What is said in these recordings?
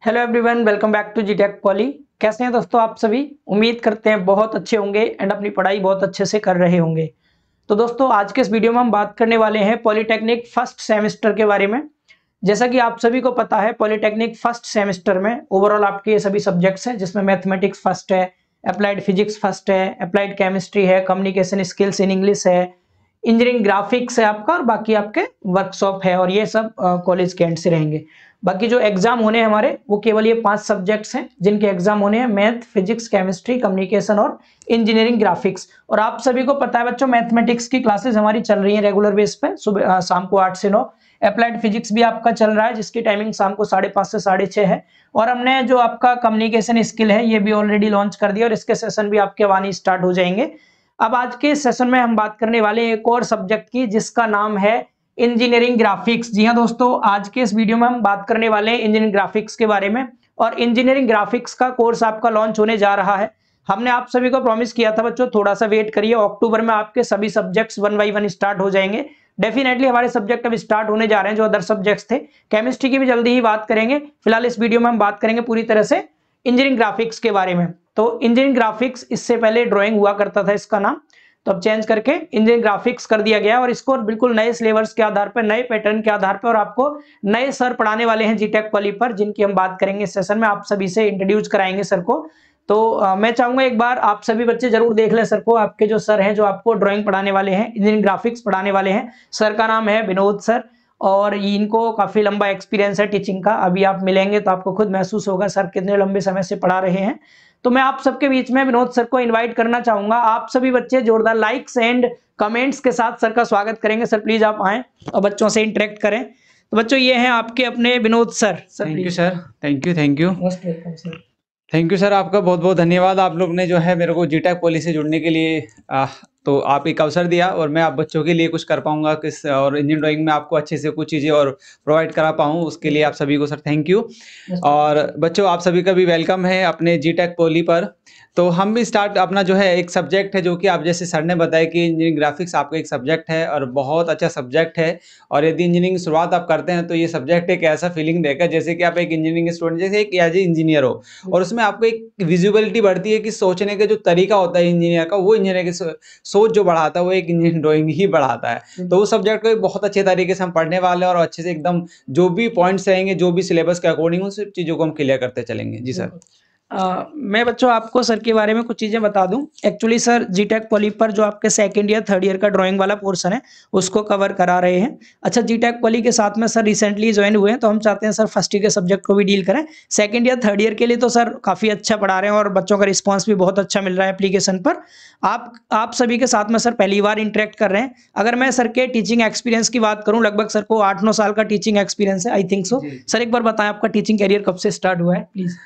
Hello everyone, welcome back to जीटेक poly. कैसे हैं दोस्तों आप सभी? उम्मीद करते हैं बहुत अच्छे होंगे एंड अपनी पढ़ाई बहुत अच्छे से कर रहे होंगे। तो दोस्तों आज के इस वीडियो में हम बात करने वाले हैं पॉलीटेक्निक फर्स्ट सेमेस्टर के बारे में। जैसा कि आप सभी को पता है, पॉलीटेक्निक फर्स्ट सेमेस्टर में ओवरऑल आपके ये सभी सब्जेक्ट्स हैं, जिसमें मैथमेटिक्स फर्स्ट है, अप्लाइड फिजिक्स फर्स्ट है, अप्लाइड केमिस्ट्री है, कम्युनिकेशन स्किल्स इन इंग्लिश है, इंजीनियरिंग ग्राफिक्स है आपका, और बाकी आपके वर्कशॉप है, और ये सब कॉलेज के एंड से रहेंगे। बाकी जो एग्जाम होने हैं हमारे, वो केवल ये 5 सब्जेक्ट्स हैं जिनके एग्जाम होने हैं, मैथ, फिजिक्स, केमिस्ट्री, कम्युनिकेशन और इंजीनियरिंग ग्राफिक्स। और आप सभी को पता है बच्चों, मैथमेटिक्स की क्लासेस हमारी चल रही हैं रेगुलर बेस पे, सुबह शाम को 8 से 9। अप्लाइड फिजिक्स भी आपका चल रहा है, जिसकी टाइमिंग शाम को 5:30 से 6:30 है। और हमने जो आपका कम्युनिकेशन स्किल है, ये भी ऑलरेडी लॉन्च कर दिया, और इसके सेशन भी आपके आने स्टार्ट हो जाएंगे। अब आज के सेशन में हम बात करने वाले एक और सब्जेक्ट की, जिसका नाम है इंजीनियरिंग ग्राफिक्स। जी हाँ दोस्तों, आज के इस वीडियो में हम बात करने वाले हैं इंजीनियरिंग ग्राफिक्स के बारे में। और इंजीनियरिंग ग्राफिक्स का कोर्स आपका लॉन्च होने जा रहा है। हमने आप सभी को प्रॉमिस किया था बच्चों, थोड़ा सा वेट करिए, अक्टूबर में आपके सभी सब्जेक्ट्स 1 बाय 1 स्टार्ट हो जाएंगे। डेफिनेटली हमारे सब्जेक्ट अब स्टार्ट होने जा रहे हैं, जो अदर सब्जेक्ट्स थे। केमिस्ट्री की भी जल्दी ही बात करेंगे। फिलहाल इस वीडियो में हम बात करेंगे पूरी तरह से इंजीनियरिंग ग्राफिक्स के बारे में। तो इंजीनियरिंग ग्राफिक्स, इससे पहले ड्राइंग हुआ करता था इसका नाम, तो अब चेंज करके इंजीनियरिंग ग्राफिक्स कर दिया गया। और इसको बिल्कुल नए सिलेबस के आधार पर, नए पैटर्न के आधार पर, और आपको नए सर पढ़ाने वाले हैं जीटेक पॉली पर, जिनकी हम बात करेंगे इस सेशन में। आप सभी से इंट्रोड्यूस कराएंगे सर को। तो मैं चाहूंगा एक बार आप सभी बच्चे जरूर देख लें सर को। आपके जो सर हैं, जो आपको ड्राइंग पढ़ाने वाले हैं, इंजीनियरिंग ग्राफिक्स पढ़ाने वाले हैं, सर का नाम है विनोद सर। और इनको काफी लंबा एक्सपीरियंस है टीचिंग का। अभी आप मिलेंगे तो आपको खुद महसूस होगा सर कितने लंबे समय से पढ़ा रहे हैं। तो मैं आप सबके बीच में विनोद सर को इनवाइट करना चाहूंगा। आप सभी बच्चे जोरदार लाइक्स एंड कमेंट्स के साथ सर का स्वागत करेंगे। सर प्लीज आप आएं और बच्चों से इंटरेक्ट करें। तो बच्चों, ये हैं आपके अपने Vinod sir. Thank you sir, thank you most welcome sir. Thank you sir, आपका बहुत बहुत धन्यवाद। आप लोग ने जो है मेरे को जीटेक पॉली से जुड़ने के लिए तो आप एक अवसर दिया, और मैं आप बच्चों के लिए कुछ कर पाऊंगा किस, और इंजीनियरिंग ड्राइंग में आपको अच्छे से कुछ चीज़ें और प्रोवाइड करा पाऊँ, उसके लिए आप सभी को सर थैंक यू। और बच्चों, आप सभी का भी वेलकम है अपने जीटेक पॉली पर। तो हम भी स्टार्ट अपना जो है एक सब्जेक्ट है, जो कि आप जैसे सर ने बताया कि इंजीनियरिंग ग्राफिक्स आपका एक सब्जेक्ट है और बहुत अच्छा सब्जेक्ट है। और यदि इंजीनियरिंग शुरुआत आप करते हैं तो ये सब्जेक्ट एक ऐसा फीलिंग देगा जैसे कि आप एक इंजीनियरिंग स्टूडेंट, जैसे एक एज ए इंजीनियर हो। और उसमें आपको एक विजिबिलिटी बढ़ती है कि सोचने का जो तरीका होता है इंजीनियर का, वो इंजीनियर की सोच जो बढ़ाता है, वो एक इंजीनियरिंग ड्राइंग ही बढ़ाता है। तो उस सब्जेक्ट को बहुत अच्छे तरीके से हम पढ़ने वाले हैं, और अच्छे से एकदम जो भी पॉइंट्स रहेंगे, जो भी सिलेबस के अकॉर्डिंग, उन सब चीज़ों को हम क्लियर करते चलेंगे। जी सर। मैं बच्चों आपको सर के बारे में कुछ चीजें बता दूं। एक्चुअली सर जीटेक पॉली पर जो आपके सेकंड ईयर थर्ड ईयर का ड्राइंग वाला पोर्शन है, उसको कवर करा रहे हैं। अच्छा, जीटेक पॉली के साथ में सर रिसेंटली ज्वाइन हुए हैं, तो हम चाहते हैं सर फर्स्ट ईयर के सब्जेक्ट को भी डील करें। सेकंड ईयर थर्ड ईयर के लिए तो सर काफी अच्छा पढ़ा रहे हैं, और बच्चों का रिस्पॉन्स भी बहुत अच्छा मिल रहा है एप्लीकेशन पर। आप सभी के साथ में सर पहली बार इंटरेक्ट कर रहे हैं। अगर मैं सर के टीचिंग एक्सपीरियंस की बात करूं, लगभग सर को 8-9 साल का टीचिंग एक्सपीरियंस है, आई थिंक सो। सर एक बार बताएं आपका टीचिंग करियर कब से स्टार्ट हुआ है प्लीज।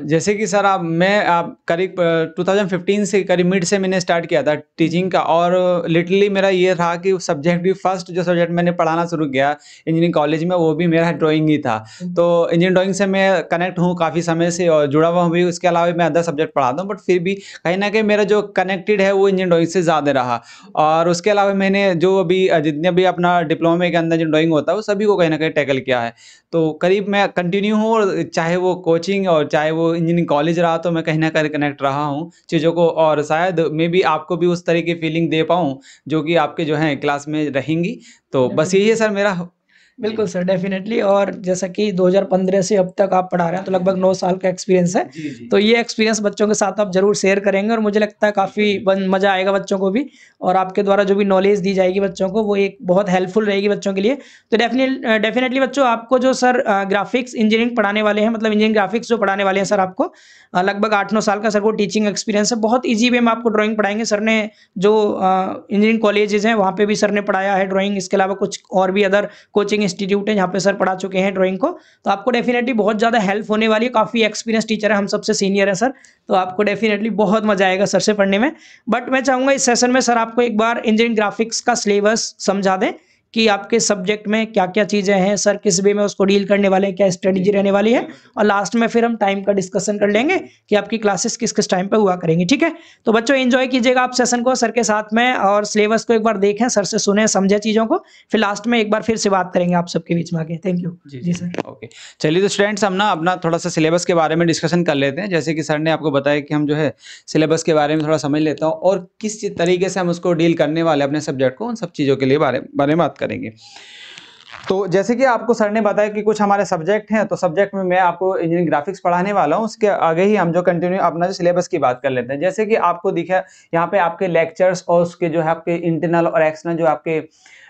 जैसे कि सर मैं करीब 2015 से, करीब मिड से मैंने स्टार्ट किया था टीचिंग का। और लिटरली मेरा ये था कि सब्जेक्ट भी, फर्स्ट जो सब्जेक्ट मैंने पढ़ाना शुरू किया इंजीनियरिंग कॉलेज में, वो भी मेरा ड्राइंग ही था। तो इंजीनियरिंग ड्राइंग से मैं कनेक्ट हूँ काफ़ी समय से, और जुड़ा हुआ हूँ भी। उसके अलावा मैं अदर सब्जेक्ट पढ़ाता हूँ, बट फिर भी कहीं ना कहीं मेरा जो कनेक्टेड है वो इंजीनियरिंग ड्राइंग से ज़्यादा रहा। और उसके अलावा मैंने जो अभी जितने भी अपना डिप्लोमे के अंदर जो ड्राइंग होता है, वो सभी को कहीं ना कहीं टैकल किया है। तो करीब मैं कंटिन्यू हूँ, और चाहे वो कोचिंग और चाहे वो इंजीनियरिंग कॉलेज रहा, तो मैं कहीं ना कहीं कनेक्ट रहा हूँ चीज़ों को। और शायद मैं भी आपको भी उस तरह की फीलिंग दे पाऊँ जो कि आपके जो है क्लास में रहेंगी। तो बस यही है सर मेरा। बिल्कुल सर, डेफिनेटली। और जैसा कि 2015 से अब तक आप पढ़ा रहे हैं, तो लगभग 9 साल का एक्सपीरियंस है। तो ये एक्सपीरियंस बच्चों के साथ आप जरूर शेयर करेंगे, और मुझे लगता है काफ़ी मजा आएगा बच्चों को भी। और आपके द्वारा जो भी नॉलेज दी जाएगी बच्चों को, वो एक बहुत हेल्पफुल रहेगी बच्चों के लिए। तो डेफिनेटली बच्चों, आपको जो सर ग्राफिक्स इंजीनियरिंग पढ़ाने वाले हैं, मतलब इंजीनियरिंग ग्राफिक्स जो पढ़ाने वाले हैं सर, आपको लगभग 8-9 साल का सर को टीचिंग एक्सपीरियंस है। बहुत ईजी वे में आपको ड्राइंग पढ़ाएंगे। सर ने जो इंजीनियरिंग कॉलेजेस हैं, वहाँ पे भी सर ने पढ़ाया है ड्राइंग। इसके अलावा कुछ और भी अदर कोचिंग इंस्टीट्यूट है जहाँ पे सर पढ़ा चुके हैं ड्राइंग को। तो आपको डेफिनेटली बहुत ज़्यादा हेल्प होने वाली है। काफ़ी एक्सपीरियंस टीचर है, हम सबसे सीनियर है सर। तो आपको डेफिनेटली बहुत मजा आएगा सर से पढ़ने में। बट मैं चाहूँगा इस सेशन में सर आपको एक बार इंजीनियरिंग ग्राफिक्स का सिलेबस समझा दें कि आपके सब्जेक्ट में क्या क्या चीजें हैं, सर किस वे में उसको डील करने वाले हैं, क्या स्ट्रेटेजी रहने वाली है, और लास्ट में फिर हम टाइम का डिस्कशन कर लेंगे कि आपकी क्लासेस किस किस टाइम पे हुआ करेंगी। ठीक है, तो बच्चों एंजॉय कीजिएगा आप सेशन को सर के साथ में, और सिलेबस को एक बार देखें, सर से सुने समझे चीजों को, फिर लास्ट में एक बार फिर से बात करेंगे आप सबके बीच में आके। थैंक यू जी सर। ओके, चलिए तो स्टूडेंट्स हम ना अपना थोड़ा सा सिलेबस के बारे में डिस्कशन कर लेते हैं। जैसे कि सर ने आपको बताया कि हम जो है सिलेबस के बारे में थोड़ा समझ लेता हूँ और किस तरीके से हम उसको डील करने वाले अपने सब्जेक्ट को, उन सब चीज़ों के लिए बारे में बात करेंगे। तो जैसे कि आपको सर ने बताया कि कुछ हमारे सब्जेक्ट हैं, तो सब्जेक्ट में मैं आपको इंजीनियरिंग ग्राफिक्स पढ़ाने वाला हूँ। उसके आगे ही हम जो कंटिन्यू अपना जो सिलेबस की बात कर लेते हैं। जैसे कि आपको दिखा यहाँ पे आपके लेक्चर्स और उसके जो है आपके इंटरनल और एक्सटर्नल जो आपके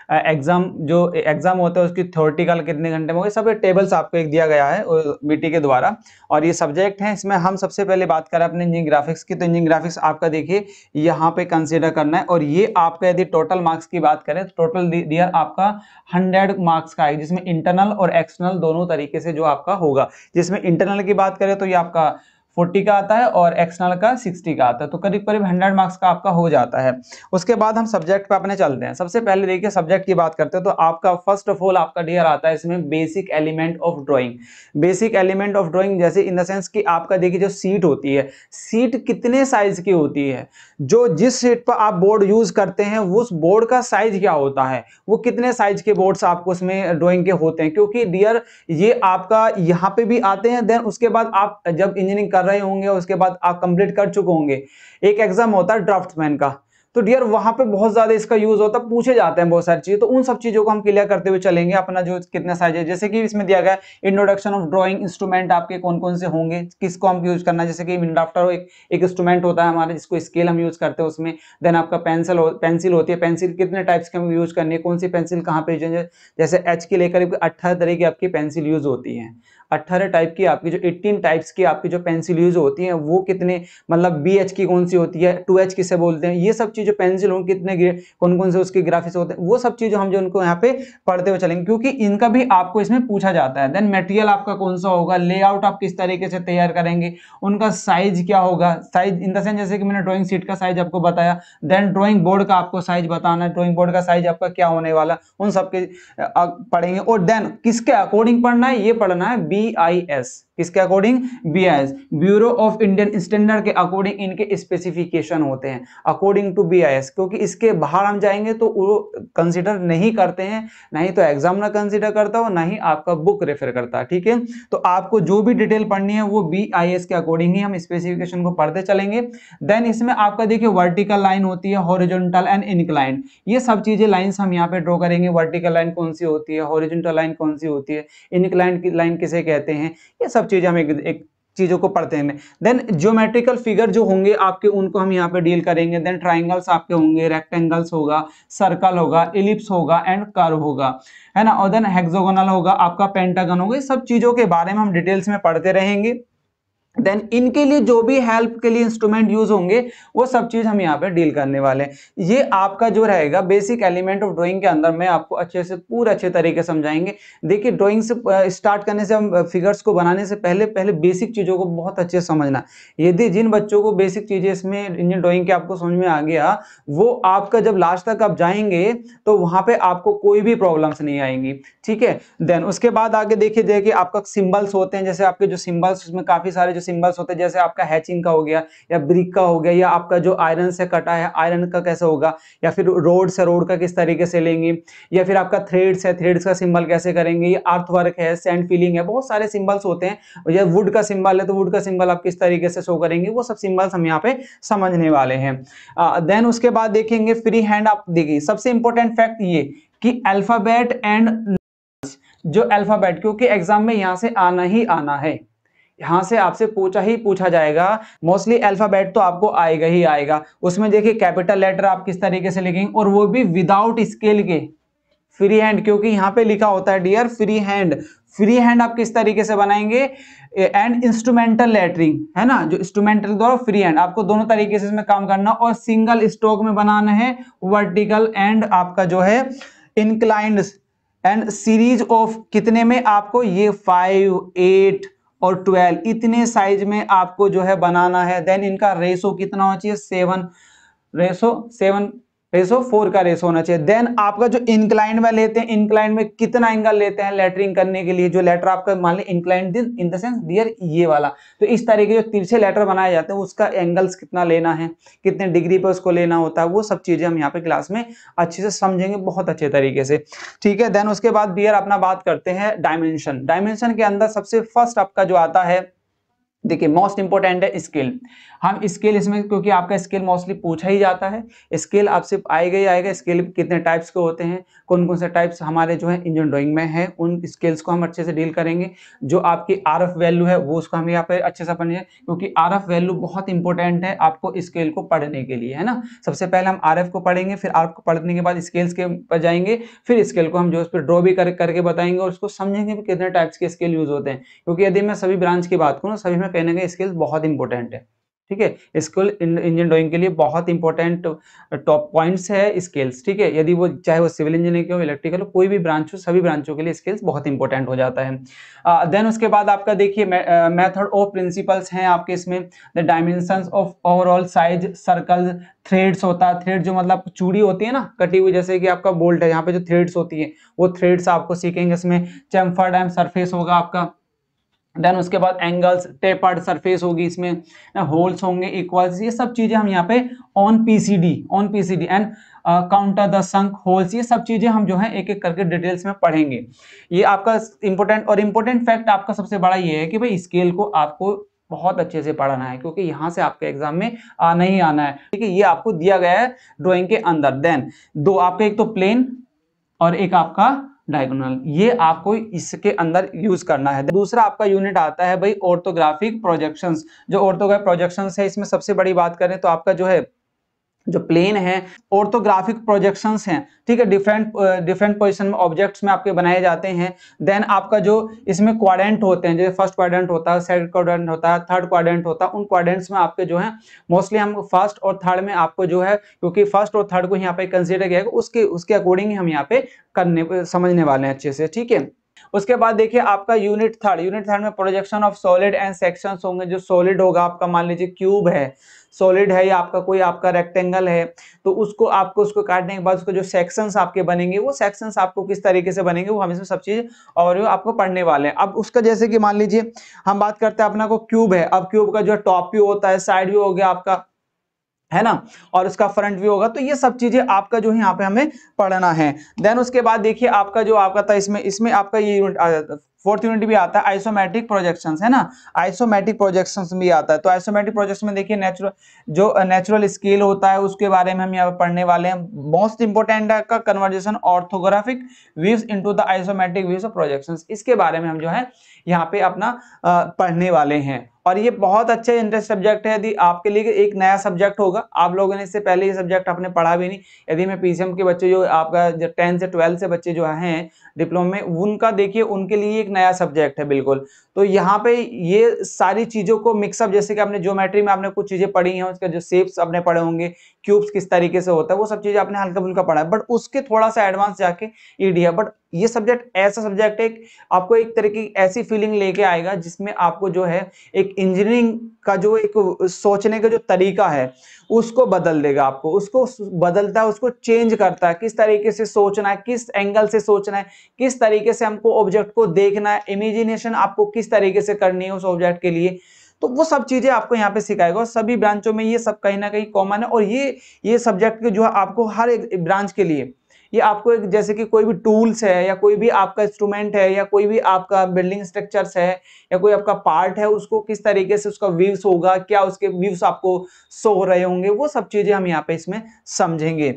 एग्जाम होता है उसकी थ्योरेटिकल कितने घंटे में होंगे, सब टेबल्स आपको एक दिया गया है बीटी के द्वारा। और ये सब्जेक्ट हैं, इसमें हम सबसे पहले बात करें अपने इंजीनियरिंग ग्राफिक्स की, तो इंजीनियरिंग ग्राफिक्स आपका देखिए यहाँ पे कंसीडर करना है। और ये आपका यदि टोटल मार्क्स की बात करें तो टोटल दिया आपका 100 मार्क्स का है, जिसमें इंटरनल और एक्सटर्नल दोनों तरीके से जो आपका होगा। जिसमें इंटरनल की बात करें तो ये आपका 40 का आता है और एक्सटर्नल का 60 का आता है, तो करीब करीब 100 मार्क्स का आपका हो जाता है। उसके बाद हम सब्जेक्ट पे अपने चलते हैं। सबसे पहले देखिए सब्जेक्ट की बात करते हैं तो आपका फर्स्ट ऑफ ऑल आपका डियर आता है इसमें basic element of drawing. Basic element of drawing जैसे इन द सेंस कि आपका देखिए जो सीट होती है, सीट कितने साइज की होती है, जो जिस सीट पर आप बोर्ड यूज करते हैं उस बोर्ड का साइज क्या होता है, वो कितने साइज के बोर्ड्स आपको उसमें ड्राइंग के होते हैं। क्योंकि डियर ये आपका यहाँ पे भी आते हैं, देन उसके बाद आप जब इंजीनियरिंग कर रहे होंगे उसके बाद आप कंप्लीट कर चुके होंगे, एक एग्जाम होता है ड्राफ्ट्समैन का, तो डियर वहां पे बहुत ज्यादा इसका यूज होता है, पूछे जाते हैं बहुत सारी चीजें, तो उन सब चीजों को हम क्लियर करते हुए चलेंगे। अपना जो कितना साइज है, जैसे कि इसमें दिया गया इंट्रोडक्शन ऑफ ड्राइंग, इंस्ट्रूमेंट आपके कौन कौन से होंगे, किसको हम यूज करना है। जैसे कि ड्राफ्टर एक इंस्ट्रूमेंट होता है हमारा जिसको स्केल हम यूज करते हैं उसमें। देन आपका पेंसिल होती है, पेंसिल कितने टाइप्स की हम यूज करनी है, कौन सी पेंसिल कहाँ पे, जैसे एच की लेकर 18 तरह की आपकी पेंसिल यूज होती है, 18 टाइप की आपकी जो 18 टाइप्स की आपकी जो पेंसिल यूज होती हैं वो कितने, मतलब BH की कौन सी होती है, 2H किसे बोलते हैं, ये सब चीजें पेंसिल होंगी कितने, कौन कौन से उसके ग्राफिक्स होते हैं, वो सब चीजें हम जो उनको यहाँ पे पढ़ते हुए चलेंगे क्योंकि इनका भी आपको इसमें पूछा जाता है। देन मटेरियल आपका कौन सा होगा, लेआउट आप किस तरीके से तैयार करेंगे, उनका साइज क्या होगा, साइज इन द सेंस जैसे कि मैंने ड्राइंग शीट का साइज आपको बताया। देन ड्राइंग बोर्ड का आपको साइज बताना है, ड्राइंग बोर्ड का साइज आपका क्या होने वाला, उन सबके पढ़ेंगे। और देन किसके अकॉर्डिंग पढ़ना है, ये पढ़ना है BIS, किसके according, BIS bureau of Indian standard के अकॉर्डिंग इनके स्पेसिफिकेशन होते हैं, अकॉर्डिंग टू BIS। क्योंकि इसके बाहर हम जाएंगे तो वो कंसीडर नहीं करते हैं, नहीं तो एग्जाम ना कंसीडर करता हो, ना ही आपका बुक रेफर करता है। ठीक है, तो आपको जो भी डिटेल पढ़नी है वो BIS के अकॉर्डिंग ही हम स्पेसिफिकेशन को पढ़ते चलेंगे। देन इसमें आपका देखिए वर्टिकल लाइन होती है, हॉरिजॉन्टल एंड इंक्लाइंड, ये सब चीजें लाइंस हम यहाँ पे ड्रॉ करेंगे। वर्टिकल लाइन कौन सी होती है, हॉरिजॉन्टल लाइन कौन सी होती है, इंक्लाइंड की लाइन किसे कहते हैं, ये सब चीजें हम एक चीजों को पढ़ते हैं। देन ज्योमेट्रिकल फिगर जो होंगे आपके उनको हम यहाँ पे डील करेंगे। देन ट्राइंगल्स आपके होंगे, रेक्टेंगल्स होगा, सर्कल होगा, एलिप्स होगा एंड कर्व होगा, है ना। और देन हेक्सागोनल होगा, आपका पेंटागन होगा, सब चीजों के बारे में हम डिटेल्स में पढ़ते रहेंगे। देन इनके लिए जो भी हेल्प के लिए इंस्ट्रूमेंट यूज होंगे वो सब चीज हम यहाँ पे डील करने वाले हैं। ये आपका जो रहेगा बेसिक एलिमेंट ऑफ ड्राइंग के अंदर में आपको अच्छे से पूरे अच्छे तरीके से समझाएंगे। देखिए ड्राइंग से स्टार्ट करने से, हम फिगर्स को बनाने से पहले पहले बेसिक चीजों को बहुत अच्छे से समझना। यदि जिन बच्चों को बेसिक चीजें इसमें इंजीनियरिंग ड्राइंग के आपको समझ में आ गया, वो आपका जब लास्ट तक आप जाएंगे तो वहां पे आपको कोई भी प्रॉब्लम्स नहीं आएंगी। ठीक है, देन उसके बाद आगे देखिए आपका सिंबल्स होते हैं, जैसे आपके जो सिंबल्स उसमें काफी सारे जो सिंबल्स होते हैं, जैसे आपका हैचिंग का हो गया या ब्रिक का हो गया, या आपका जो आयरन से कटा है आयरन का कैसे होगा, या फिर रोड से रोड का किस तरीके से लेंगे, या फिर आपका थ्रेड्स है थ्रेड्स का सिंबल कैसे करेंगे, ये अर्थ वर्क है, सैंड फिलिंग है, बहुत सारे सिंबल्स होते हैं। या वुड का सिंबल है तो वुड का सिंबल आप किस तरीके से शो करेंगे, वो सब सिंबल्स हम यहाँ पे समझने वाले हैं। देन उसके बाद देखेंगे फ्री हैंड। आप देखिए सबसे इंपॉर्टेंट फैक्ट ये कि अल्फाबेट एंड जो अल्फाबेट, क्योंकि एग्जाम में यहां से आना ही आना है, यहां से आपसे पूछा जाएगा। मोस्टली अल्फाबेट तो आपको आएगा ही आएगा। उसमें देखिए कैपिटल लेटर आप किस तरीके से लिखेंगे, और वो भी विदाउट स्केल के, फ्री हैंड, क्योंकि यहां पे लिखा होता है dear free hand. Free hand आप किस तरीके से बनाएंगे, एंड इंस्ट्रूमेंटल लेटरिंग, है ना, जो इंस्ट्रूमेंटल द्वारा फ्री हैंड, आपको दोनों तरीके से इसमें काम करना, और सिंगल स्ट्रोक में बनाना है, वर्टिकल एंड आपका जो है इंक्लाइंड, एंड सीरीज ऑफ कितने में आपको ये 5, 8 और 12 इतने साइज में आपको जो है बनाना है। देन इनका रेशो कितना होना चाहिए, 7 रेशो 4 का रेशो होना चाहिए। देन आपका जो इंक्लाइन में लेते हैं, इंक्लाइन में कितना एंगल लेते हैं लेटरिंग करने के लिए, जो लेटर आपका मान लीजिए incline in the sense dear ये वाला, तो इस तरीके जो तिरछे लेटर बनाए जाते हैं उसका एंगल्स कितना लेना है, कितने डिग्री पे उसको लेना होता है, वो सब चीजें हम यहाँ पे क्लास में अच्छे से समझेंगे बहुत अच्छे तरीके से, ठीक है। देन उसके बाद डियर अपना बात करते हैं डायमेंशन। डायमेंशन के अंदर सबसे फर्स्ट आपका जो आता है, देखिए मोस्ट इंपोर्टेंट है स्केल। हम स्केल इसमें, क्योंकि आपका स्केल मोस्टली पूछा ही जाता है, स्केल आपसे आएगा ही आएगा। स्केल कितने टाइप्स के होते हैं, कौन कौन से टाइप्स हमारे जो है इंजीनियरिंग ड्राइंग में है, उन स्केल्स को हम अच्छे से डील करेंगे। जो आपकी आरएफ वैल्यू है वो उसको हम यहाँ पे अच्छे से पढ़ेंगे, क्योंकि आरएफ वैल्यू बहुत इंपॉर्टेंट है आपको स्केल को पढ़ने के लिए, है ना। सबसे पहले हम आरएफ को पढ़ेंगे, फिर आरएफ को पढ़ने के बाद स्केल्स के पर जाएंगे, फिर स्केल को हम जो उस पर ड्रॉ भी करके बताएंगे और उसको समझेंगे भी कितने टाइप्स के स्केल यूज होते हैं। क्योंकि यदि मैं सभी ब्रांच की बात करूँ, सभी में कहीं ना कहीं स्केल्स बहुत इंपॉर्टेंट है, ठीक है। स्केल इंजीनियरिंग ड्राइंग के लिए बहुत इंपॉर्टेंट टॉप पॉइंट्स है स्केल्स, ठीक है। यदि वो चाहे वो सिविल इंजीनियरिंग हो, इलेक्ट्रिकल हो, कोई भी ब्रांच हो, सभी ब्रांचों के लिए स्केल्स बहुत इंपॉर्टेंट हो जाता है। देन उसके बाद आपका देखिए मेथड ऑफ प्रिंसिपल्स हैं आपके इसमें, the dimensions of overall size, circle, threads होता है, थ्रेड जो मतलब चूड़ी होती है ना कटी हुई, जैसे कि आपका बोल्ट है, यहाँ पे जो थ्रेड्स होती है वो थ्रेड्स आपको सीखेंगे इसमें। चैम्फर्ड एंड सरफेस होगा आपका। देन उसके बाद एंगल्स, टेपर्ड सरफेस होगी इसमें, होल्स होंगे, इक्वल्स, ये सब चीजें हम यहाँ पे on PCD and counter the sunk holes, ये सब चीजें हम जो है एक एक करके डिटेल्स में पढ़ेंगे। ये आपका इंपॉर्टेंट फैक्ट आपका सबसे बड़ा ये है कि भाई स्केल को आपको बहुत अच्छे से पढ़ना है, क्योंकि यहाँ से आपके एग्जाम में आना ही आना है, ठीक है। ये आपको दिया गया है ड्राइंग के अंदर। देन दो आपके, एक तो प्लेन और एक आपका डायगोनल, ये आपको इसके अंदर यूज करना है। दूसरा आपका यूनिट आता है भाई ऑर्थोग्राफिक प्रोजेक्शंस। जो ऑर्थोग्राफिक प्रोजेक्शंस है, इसमें सबसे बड़ी बात करें तो आपका जो है जो प्लेन है, ऑर्थोग्राफिक प्रोजेक्शंस हैं, ठीक है। डिफरेंट पोजीशन में ऑब्जेक्ट्स में आपके बनाए जाते हैं। देन आपका जो इसमें क्वाड्रेंट होते हैं, जैसे फर्स्ट क्वाड्रेंट होता है, सेकंड क्वाड्रेंट होता है, थर्ड क्वाड्रेंट होता है, उन क्वाड्रेंट्स में आपके जो है मोस्टली हम फर्स्ट और थर्ड में आपको जो है, क्योंकि फर्स्ट और थर्ड को यहाँ पे कंसिडर किया गया, उसके अकॉर्डिंग हम यहाँ पे समझने वाले हैं अच्छे से, ठीक है। उसके बाद देखिए आपका यूनिट थर्ड में projection of solid and sections होंगे। जो सॉलिड होगा आपका, मान लीजिए क्यूब है, सॉलिड है, या आपका कोई आपका रेक्टेंगल है, तो उसको काटने के बाद उसको जो सेक्शंस आपके बनेंगे, वो सेक्शंस आपको किस तरीके से बनेंगे वो हम इसमें सब चीज और आपको पढ़ने वाले हैं। अब उसका जैसे कि मान लीजिए हम बात करते हैं अपना को क्यूब है, अब क्यूब का जो टॉप व्यू होता है, साइड व्यू हो गया आपका, है ना, और उसका फ्रंट व्यू होगा, तो ये सब चीजें आपका जो है यहाँ पे हमें पढ़ना है। देन उसके बाद देखिए आपका जो आपका था, इसमें आपका ये यूनिट आ जाता है, फोर्थ यूनिट भी आता है आइसोमेट्रिक प्रोजेक्शंस, है ना, आइसोमेट्रिक प्रोजेक्शंस भी आता है। तो आइसोमेट्रिक प्रोजेक्शन में देखिए नेचुरल स्केल होता है, उसके बारे में हम यहाँ पे पढ़ने वाले हैं। मोस्ट इंपोर्टेंट है का conversation orthographic views into the isometric views of projections, इसके बारे में हम जो है यहाँ पे अपना पढ़ने वाले हैं। और ये बहुत अच्छा इंटरेस्ट सब्जेक्ट है, यदि आपके लिए एक नया सब्जेक्ट होगा, आप लोगों ने इससे पहले ये सब्जेक्ट आपने पढ़ा भी नहीं। यदि मैं पीसीएम के बच्चे जो आपका 10 से 12 से बच्चे जो हैं डिप्लोमा में, उनका देखिए उनके लिए एक नया सब्जेक्ट है बिल्कुल। तो यहाँ पे ये सारी चीजों को मिक्सअप, जैसे कि आपने ज्योमेट्री में आपने कुछ चीजें पढ़ी हैं, उसके जो शेप्स आपने पढ़े होंगे, क्यूब्स किस तरीके से होता है, वो सब चीजें आपने हल्का फुल्का पढ़ा है, बट उसके थोड़ा सा एडवांस जाके ईडीया। बट ये सब्जेक्ट ऐसा सब्जेक्ट है, आपको एक तरह की ऐसी फीलिंग लेके आएगा जिसमें आपको जो है एक इंजीनियरिंग का जो एक सोचने का जो तरीका है उसको बदल देगा, आपको उसको बदलता है, उसको चेंज करता है, किस तरीके से सोचना है, किस एंगल से सोचना है, किस तरीके से हमको ऑब्जेक्ट को देखना है, इमेजिनेशन आपको किस तरीके से करनी है उस ऑब्जेक्ट के लिए। तो वो सब चीजें आपको यहाँ पे सिखाएगा, और सभी ब्रांचों में ये सब कहीं ना कहीं कॉमन है। और ये सब्जेक्ट जो है आपको हर एक ब्रांच के लिए ये आपको एक, जैसे कि कोई भी टूल्स है, या कोई भी आपका इंस्ट्रूमेंट है, या कोई भी आपका बिल्डिंग स्ट्रक्चर्स है, या कोई आपका पार्ट है, उसको किस तरीके से उसका व्यूज होगा, क्या उसके व्यूज आपको शो हो रहे होंगे, वो सब चीजें हम यहाँ पे इसमें समझेंगे।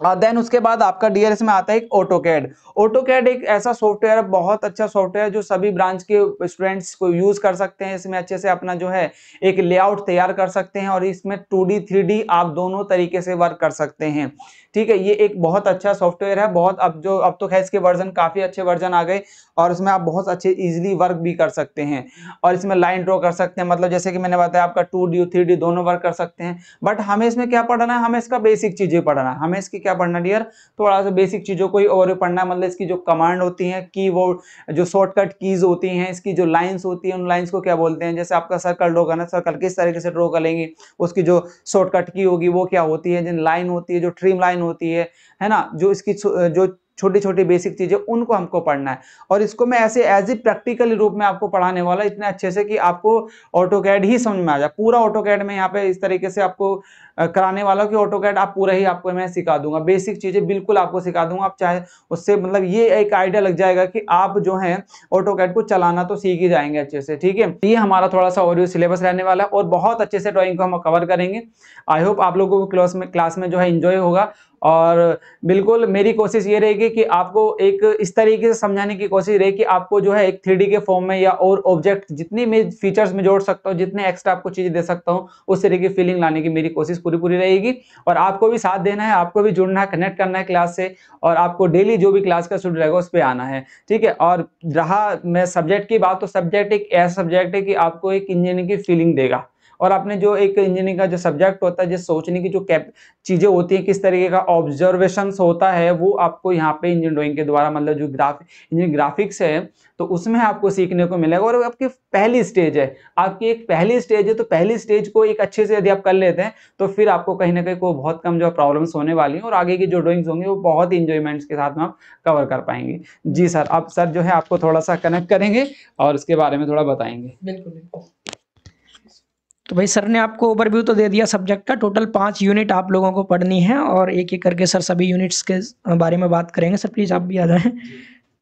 देन उसके बाद आपका डीआरएस में आता है एक ऑटोकैड। ऑटोकैड एक ऐसा सॉफ्टवेयर है, बहुत अच्छा सॉफ्टवेयर, जो सभी ब्रांच के स्टूडेंट्स को यूज कर सकते हैं। इसमें अच्छे से अपना जो है एक लेआउट तैयार कर सकते हैं, और इसमें 2D 3D आप दोनों तरीके से वर्क कर सकते हैं, ठीक है। ये एक बहुत अच्छा सॉफ्टवेयर है, बहुत अब तो खैर इसके वर्जन काफी अच्छे वर्जन आ गए, और इसमें आप बहुत अच्छे इजीली वर्क भी कर सकते हैं, और इसमें लाइन ड्रॉ कर सकते हैं, मतलब जैसे कि मैंने बताया आपका 2D 3D दोनों वर्क कर सकते हैं। बट हमें इसमें क्या पढ़ना है, हमें इसका बेसिक चीजें पढ़ना है, हमें इसकी क्या पढ़ना डियर, थोड़ा सा बेसिक चीजों को ही और पढ़ना है। मतलब इसकी जो कमांड होती है, कीवर्ड, जो शॉर्टकट कीज होती हैं, इसकी जो लाइंस होती है, उन लाइंस को क्या बोलते हैं। जैसे आपका सर्कल ड्रॉ करना, सर्कल किस तरीके से ड्रॉ करेंगे, उसकी जो शॉर्टकट की होगी वो क्या होती है, जिन लाइन होती है, जो ट्रिम लाइन होती है ना, जो इसकी जो छोटी छोटी बेसिक चीजें, उनको हमको पढ़ना है। और इसको मैं ऐसे एज ए प्रैक्टिकल रूप में आपको पढ़ाने वाला इतने अच्छे से कि आपको ऑटोकैड ही समझ में आ जाए। पूरा ऑटोकैड में यहाँ पे इस तरीके से आपको कराने वाला कि ऑटोकैड आप पूरा ही आपको मैं सिखा दूंगा, बेसिक चीजें बिल्कुल आपको सिखा दूंगा। आप चाहे उससे मतलब ये एक आइडिया लग जाएगा कि आप जो है ऑटोकैड को चलाना तो सीख ही जाएंगे अच्छे से, ठीक है। ये हमारा थोड़ा सा ओवरव्यू सिलेबस रहने वाला है और बहुत अच्छे से ड्राइंग को हम कवर करेंगे। आई होप आप लोगों को क्लास में जो है एंजॉय होगा। और बिल्कुल मेरी कोशिश ये रहेगी कि आपको एक इस तरीके से समझाने की कोशिश रहेगी कि आपको जो है एक 3D के फॉर्म में या और ऑब्जेक्ट जितनी मैं फीचर्स में जोड़ सकता हूँ, जितने एक्स्ट्रा आपको चीजें दे सकता हूँ, उस तरीके की फीलिंग लाने की मेरी कोशिश पूरी रहेगी। और आपको भी साथ देना है, आपको भी जुड़ना है, कनेक्ट करना है क्लास से, और आपको डेली जो भी क्लास का शेड्यूल रहेगा उस पर आना है, ठीक है। और रहा मैं सब्जेक्ट की बात, तो सब्जेक्ट एक ऐसा सब्जेक्ट है कि आपको एक इंजीनियरिंग की फीलिंग देगा। और आपने जो एक इंजीनियरिंग का जो सब्जेक्ट होता है, जो सोचने की जो चीजें होती हैं, किस तरीके का ऑब्जर्वेशन होता है, वो आपको यहाँ पे इंजीनियरिंग ड्राइंग के द्वारा, मतलब जो इंजीनियरिंग ग्राफिक्स है, तो उसमें आपको सीखने को मिलेगा। और आपकी पहली स्टेज है, आपकी एक पहली स्टेज है, तो पहली स्टेज को एक अच्छे से यदि आप कर लेते हैं तो फिर आपको कहीं ना कहीं को बहुत कम जो प्रॉब्लम्स होने वाली हैं, और आगे की जो ड्राइंग्स होंगी वो बहुत ही इंजॉयमेंट्स के साथ में आप कवर कर पाएंगे। जी सर, अब सर जो है आपको थोड़ा सा कनेक्ट करेंगे और इसके बारे में थोड़ा बताएंगे। बिल्कुल। तो भाई सर ने आपको ओवरव्यू तो दे दिया सब्जेक्ट का। टोटल 5 यूनिट आप लोगों को पढ़नी है और एक एक करके सर सभी यूनिट्स के बारे में बात करेंगे। सर प्लीज़ आप भी आ जाएं।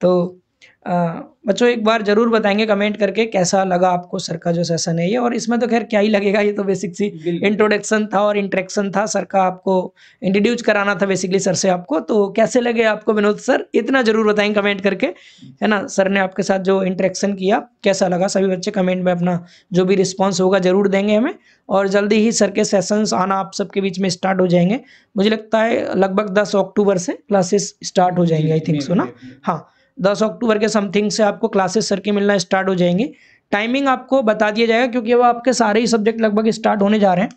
तो बच्चों एक बार जरूर बताएंगे कमेंट करके कैसा लगा आपको सर का जो सेशन है ये। और इसमें तो खैर क्या ही लगेगा, ये तो बेसिक सी इंट्रोडक्शन था और इंटरेक्शन था सर का, आपको इंट्रोड्यूस कराना था बेसिकली सर से आपको। तो कैसे लगे आपको विनोद सर, इतना जरूर बताएंगे कमेंट करके, है ना। सर ने आपके साथ जो इंटरेक्शन किया कैसा लगा, सभी बच्चे कमेंट में अपना जो भी रिस्पॉन्स होगा जरूर देंगे हमें। और जल्दी ही सर के सेशंस आना आप सबके बीच में स्टार्ट हो जाएंगे। मुझे लगता है लगभग 10 अक्टूबर से क्लासेस स्टार्ट हो जाएंगे, आई थिंक सो ना। हाँ, 10 अक्टूबर के समथिंग से आपको क्लासेस सर की मिलना स्टार्ट हो जाएंगे। टाइमिंग आपको बता दिया जाएगा क्योंकि अब आपके सारे ही सब्जेक्ट लगभग स्टार्ट होने जा रहे हैं।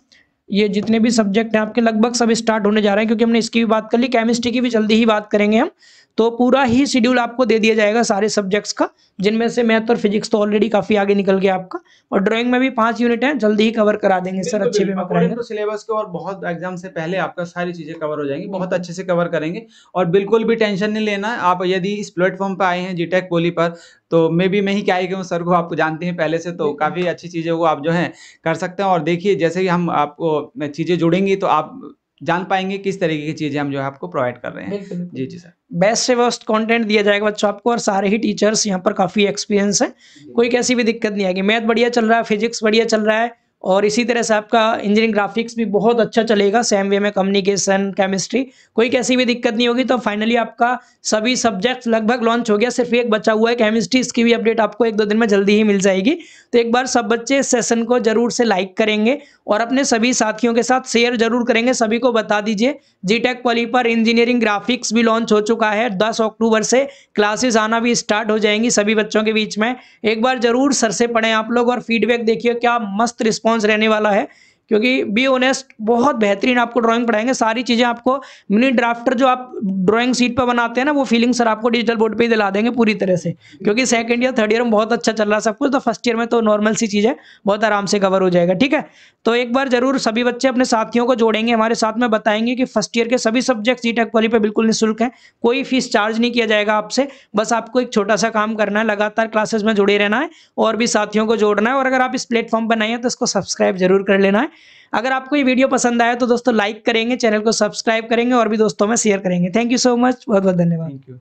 ये जितने भी सब्जेक्ट हैं आपके लगभग सब स्टार्ट होने जा रहे हैं, क्योंकि हमने इसकी भी बात कर ली, केमिस्ट्री की भी जल्दी ही बात करेंगे हम। तो पूरा ही शेड्यूल आपको दे दिया जाएगा सारे सब्जेक्ट्स का, जिनमें से मैथ और फिजिक्स तो ऑलरेडी काफी आगे निकल गया आपका। और ड्राइंग में भी 5 यूनिट हैं, जल्दी ही कवर करा देंगे सर, अच्छे वे में कराएंगे। तो सिलेबस के और बहुत एग्जाम से पहले आपका सारी चीजें कवर हो जाएंगी, बहुत अच्छे से कवर करेंगे। और बिल्कुल भी टेंशन नहीं लेना है। आप यदि इस प्लेटफॉर्म पर आए हैं जीटेक पॉली पर, तो मैं ही क्या ही कहूँ, सर को आपको जानते हैं पहले से, तो काफी अच्छी चीजें वो आप जो है कर सकते हैं। और देखिए जैसे ही हम आपको चीजें जुड़ेंगी तो आप जान पाएंगे किस तरीके की चीजें हम जो है आपको प्रोवाइड कर रहे हैं। जी जी सर, बेस्ट से बेस्ट कंटेंट दिया जाएगा बच्चों आपको। और सारे ही टीचर्स यहाँ पर काफी एक्सपीरियंस है, कोई कैसी भी दिक्कत नहीं आएगी। मैथ बढ़िया चल रहा है, फिजिक्स बढ़िया चल रहा है, और इसी तरह से आपका इंजीनियरिंग ग्राफिक्स भी बहुत अच्छा चलेगा, सेम वे में कम्युनिकेशन, केमिस्ट्री, कोई कैसी भी दिक्कत नहीं होगी। तो फाइनली आपका सभी सब्जेक्ट्स लगभग लॉन्च हो गया, सिर्फ एक बचा हुआ है केमिस्ट्री। इसकी भी अपडेट आपको 1-2 दिन में जल्दी ही मिल जाएगी। तो एक बार सब बच्चे इस सेशन को जरूर से लाइक करेंगे और अपने सभी साथियों के साथ शेयर जरूर करेंगे। सभी को बता दीजिए जीटेक पॉली पर इंजीनियरिंग ग्राफिक्स भी लॉन्च हो चुका है। 10 अक्टूबर से क्लासेस आना भी स्टार्ट हो जाएंगी सभी बच्चों के बीच में। एक बार जरूर सर से पढ़ें आप लोग और फीडबैक देखिए, क्या मस्त रिस्पॉन्स रहने वाला है। क्योंकि बी ऑनेस्ट बहुत बेहतरीन आपको ड्राइंग पढ़ाएंगे। सारी चीजें आपको मिनी ड्राफ्टर जो आप ड्राइंग शीट पर बनाते हैं ना, वो फीलिंग सर आपको डिजिटल बोर्ड पे ही दिला देंगे पूरी तरह से। क्योंकि सेकंड ईयर थर्ड ईयर में बहुत अच्छा चल रहा है सब कुछ, तो फर्स्ट ईयर में तो नॉर्मल सी चीज है, बहुत आराम से कवर हो जाएगा, ठीक है। तो एक बार जरूर सभी बच्चे अपने साथियों को जोड़ेंगे हमारे साथ में, बताएंगे कि फर्स्ट ईयर के सभी सब्जेक्ट जीटेक पॉली पे बिल्कुल निःशुल्क है, कोई फीस चार्ज नहीं किया जाएगा आपसे। बस आपको एक छोटा सा काम करना है, लगातार क्लासेस में जुड़े रहना है और भी साथियों को जोड़ना है। और अगर आप इस प्लेटफॉर्म पर नए हैं तो इसको सब्सक्राइब जरूर कर लेना है। अगर आपको ये वीडियो पसंद आया तो दोस्तों लाइक करेंगे, चैनल को सब्सक्राइब करेंगे और भी दोस्तों में शेयर करेंगे। थैंक यू सो मच, बहुत बहुत धन्यवाद।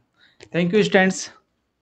Thank you students.